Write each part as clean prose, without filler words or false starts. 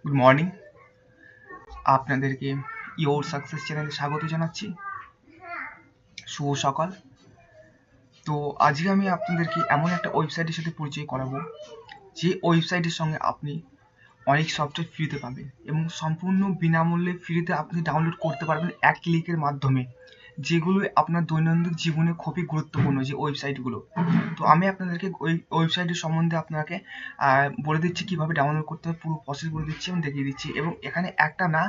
Good morning, আপনাদেরকে your success চ্যানেলে স্বাগত জানাচ্ছি। শুভ সকাল। তো আজকে আমি আপনাদেরকে এমন একটা ওয়েবসাইটের সাথে পরিচয় করাবো, যে ওয়েবসাইটের সঙ্গে আপনি অনেক সফটওয়্যার ফ্রিতে পাবেন এবং সম্পূর্ণ বিনামূল্যে ফ্রিতে আপনি ডাউনলোড করতে পারবেন এক ক্লিকের মাধ্যমে, যেগুলো আপনার দৈনন্দিন জীবনে খুবই গুরুত্বপূর্ণ যে ওয়েবসাইটগুলো। তো আমি আপনাদেরকে ওই ওয়েবসাইটের সম্বন্ধে আপনাকে বলে দিচ্ছি কিভাবে ডাউনলোড করতে হবে, পুরো প্রসেস বলে দিচ্ছি এবং দেখিয়ে দিচ্ছি। এবং এখানে একটা না,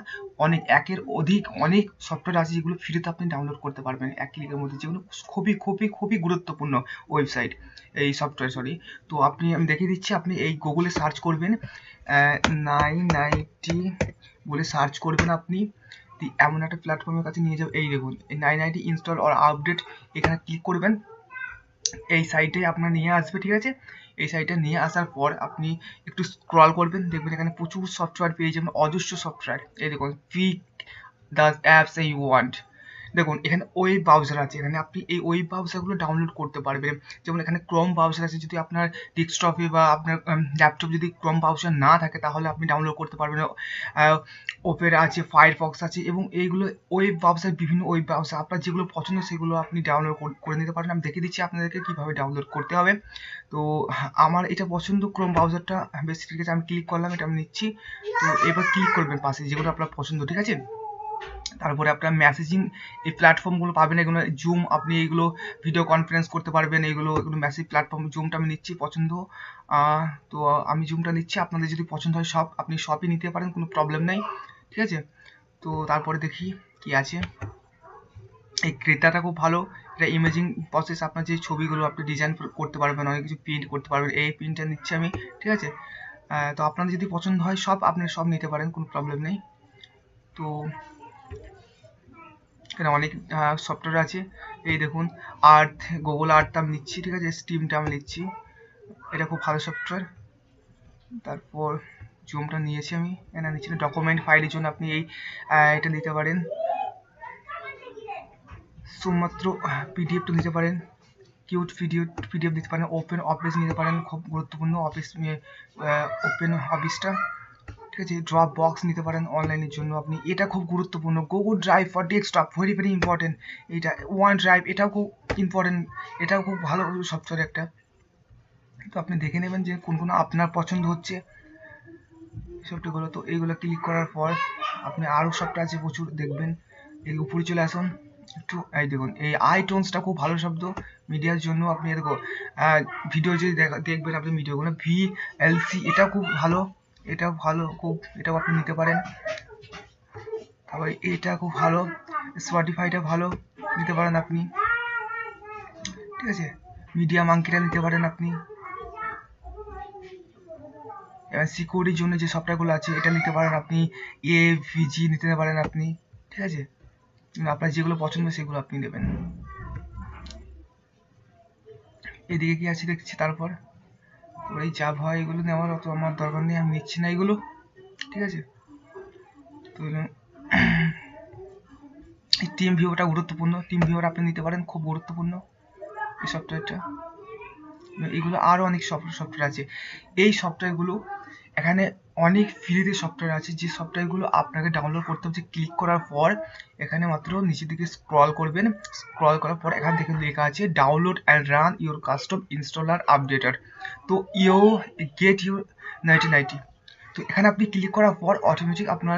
একের অধিক অনেক সফটওয়্যার আছে যেগুলো ফ্রিতে আপনি ডাউনলোড করতে পারবেন এক ক্লিকের মধ্যে, যেগুলো খুবই খুবই খুবই গুরুত্বপূর্ণ ওয়েবসাইট, এই সফটওয়্যার সরি। তো আমি দেখিয়ে দিচ্ছি। আপনি এই গুগলে সার্চ করবেন 990 বলে সার্চ করবেন আপনি। এমন একটা প্ল্যাটফর্মের কাছে নিয়ে যাবে। এই দেখুন, এই 990 ইনস্টল অর আপডেট, এখানে ক্লিক করবেন। এই সাইটে আপনার নিয়ে আসবে, ঠিক আছে। এই সাইটে নিয়ে আসার পর আপনি একটু স্ক্রল করবেন, দেখবেন এখানে প্রচুর সফটওয়্যার পেয়ে যাবেন, অজস্র সফটওয়্যার। এই দেখুন, pick the apps you want. দেখুন এখানে ওয়েব ব্রাউজার আছে, এখানে আপনি এই ওয়েব ব্রাউজারগুলো ডাউনলোড করতে পারবেন। যেমন এখানে ক্রোম ব্রাউজার আছে, যদি আপনার ডেস্কটপে বা আপনার ল্যাপটপ যদি ক্রোম ব্রাউজার না থাকে তাহলে আপনি ডাউনলোড করতে পারবেন। ওপেরা আছে, ফায়ারফক্স আছে, এবং এইগুলো ওয়েব ব্রাউজার, বিভিন্ন ওয়েব ব্রাউজার আপনার যেগুলো পছন্দ সেগুলো আপনি ডাউনলোড করে নিতে পারেন। আমি দেখিয়ে দিচ্ছি আপনাদেরকে কীভাবে ডাউনলোড করতে হবে। তো আমার এটা পছন্দ, ক্রোম ব্রাউজারটা বেশি, ঠিক আছে। আমি ক্লিক করলাম, এটা আমি নিচ্ছি। তো এবার ক্লিক করবেন পাশে যেগুলো আপনার পছন্দ, ঠিক আছে। তারপরে আপনার মেসেজিং এই প্ল্যাটফর্মগুলো পাবেন, এগুলো জুম, আপনি এইগুলো ভিডিও কনফারেন্স করতে পারবেন। এগুলো মেসেজ প্ল্যাটফর্ম, জুমটা আমি নিচ্ছি পছন্দ। তো আমি জুমটা নিচ্ছি, আপনাদের যদি পছন্দ হয় সব, আপনি সবই নিতে পারেন, কোনো প্রবলেম নেই, ঠিক আছে। তো তারপরে দেখি কি আছে। এই ক্রেতাটা খুব ভালো, এটা ইমেজিং প্রসেস, আপনার যে ছবিগুলো আপনি ডিজাইন করতে পারবেন, অনেক কিছু প্রিন্ট করতে পারবেন। এই প্রিন্টটা নিচ্ছি আমি, ঠিক আছে। তো আপনাদের যদি পছন্দ হয় সব, আপনি সব নিতে পারেন, কোনো প্রবলেম নেই। তো এখানে অনেক সফটওয়্যার আছে। এই দেখুন, আর্থ, গুগল আর্থ আমি নিচ্ছি, ঠিক আছে। স্টিমটা আমি নিচ্ছি, এটা খুব ভালো সফটওয়্যার। তারপর জুমটা নিয়েছি আমি, এটা নিচ্ছি না। ডকুমেন্ট ফাইলের জন্য আপনি এটা নিতে পারেন, শুধুমাত্র পিডিএফটা নিতে পারেন, কিউট পিডিএফ নিতে পারেন। ওপেন অফিস নিতে পারেন, খুব গুরুত্বপূর্ণ অফিস, ওপেন অফিসটা, ঠিক আছে। ড্রপ বক্স নিতে পারেন অনলাইনের জন্য আপনি, এটা খুব গুরুত্বপূর্ণ। Google drive for desktop, very very important. এটা ওয়ান ড্রাইভ, এটাও খুব ইম্পর্টেন্ট, এটাও খুব ভালো সফটওয়্যার একটা। তো আপনি দেখে নেবেন যে কোন আপনার পছন্দ হচ্ছে সফটওয়্যারগুলো। তো এইগুলো ক্লিক করার পর আপনি আরও সফটওয়্যার আছে প্রচুর, দেখবেন। এই উপরে চলে আসুন একটু, এই দেখুন এই আইটোনসটা খুব ভালো শব্দ মিডিয়ার জন্য। আপনি দেখো ভিডিও যদি দেখবেন আপনি ভিডিওগুলো, VLC, এটাও খুব ভালো, এটাও ভালো খুব, এটাও আপনি নিতে পারেন। তারপর এটা খুব ভালো, স্পটিফাইটা ভালো, নিতে পারেন আপনি, ঠিক আছে। মিডিয়া মাঙ্কিটা নিতে পারেন আপনি। এবার সিকিউরিটির জন্য যে সফটওয়্যারগুলো আছে এটা নিতে পারেন আপনি, AVG নিতে পারেন আপনি, ঠিক আছে। আপনার যেগুলো পছন্দ সেগুলো আপনি নেবেন। এদিকে কি আছে দেখছি। তারপর এই জাভা, এগুলো নেওয়ার অত আমার দরকার নেই, আমি নিচ্ছি না এগুলো, ঠিক আছে। তো এই টিম ভিউটা গুরুত্বপূর্ণ, টিম ভিউটা আপনি নিতে পারেন, খুব গুরুত্বপূর্ণ এই সফটওয়্যারটা। এগুলো আরও অনেক সফটওয়্যার আছে। এই সফটওয়্যারগুলো এখানে অনেক ফ্রিতে সফটওয়্যার আছে, যে সফটওয়্যারগুলো আপনাকে ডাউনলোড করতে হচ্ছে। ক্লিক করার পর এখানে মাত্র নিচের দিকে স্ক্রল করবেন, স্ক্রল করার পর এখান থেকে লেখা আছে download and run your custom installer updater. তো ইউ গেট ইউর 1990। তো এখানে আপনি ক্লিক করার পর অটোমেটিক আপনার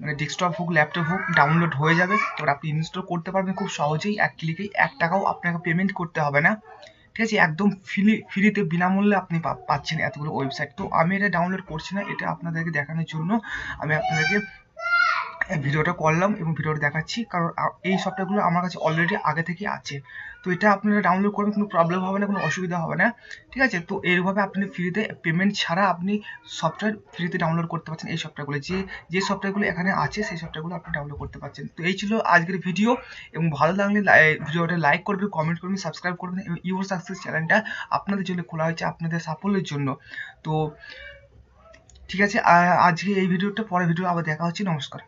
মানে ডেস্কটপ হোক ল্যাপটপ হোক ডাউনলোড হয়ে যাবে। এবার আপনি ইনস্টল করতে পারবেন খুব সহজেই, এক ক্লিকেই। 1 টাকাও আপনাকে পেমেন্ট করতে হবে না, ঠিক আছে। একদম ফ্রিতে বিনামূল্যে আপনি পাচ্ছেন এতগুলো ওয়েবসাইট। তো আমি এটা ডাউনলোড করছি না, এটা আপনাদেরকে দেখানোর জন্য আমি আপনাদেরকে ভিডিওটা করলাম এবং ভিডিওটা দেখাচ্ছি, কারণ এই সফটওয়্যারগুলো আমার কাছে অলরেডি আগে থেকে আছে। তো এটা আপনারা ডাউনলোড করবেন, কোনো প্রবলেম হবে না, কোনো অসুবিধা হবে না, ঠিক আছে। তো এইভাবে আপনি ফ্রিতে, পেমেন্ট ছাড়া আপনি সফটওয়্যার ফ্রিতে ডাউনলোড করতে পারছেন। এই সফটওয়্যারগুলো যে সফটওয়্যারগুলো এখানে আছে সেই সফটওয়্যারগুলো আপনি ডাউনলোড করতে পারছেন। তো এই ছিল আজকের ভিডিও, এবং ভালো লাগলে ভিডিওটা লাইক করবেন, কমেন্ট করবেন, সাবস্ক্রাইব করবেন। এবং ইউর সাকসেস চ্যানেলটা আপনাদের জন্য খোলা হয়েছে, আপনাদের সাফল্যের জন্য। তো ঠিক আছে, আজকে এই ভিডিওটা, পরের ভিডিও আবার দেখা হচ্ছে। নমস্কার।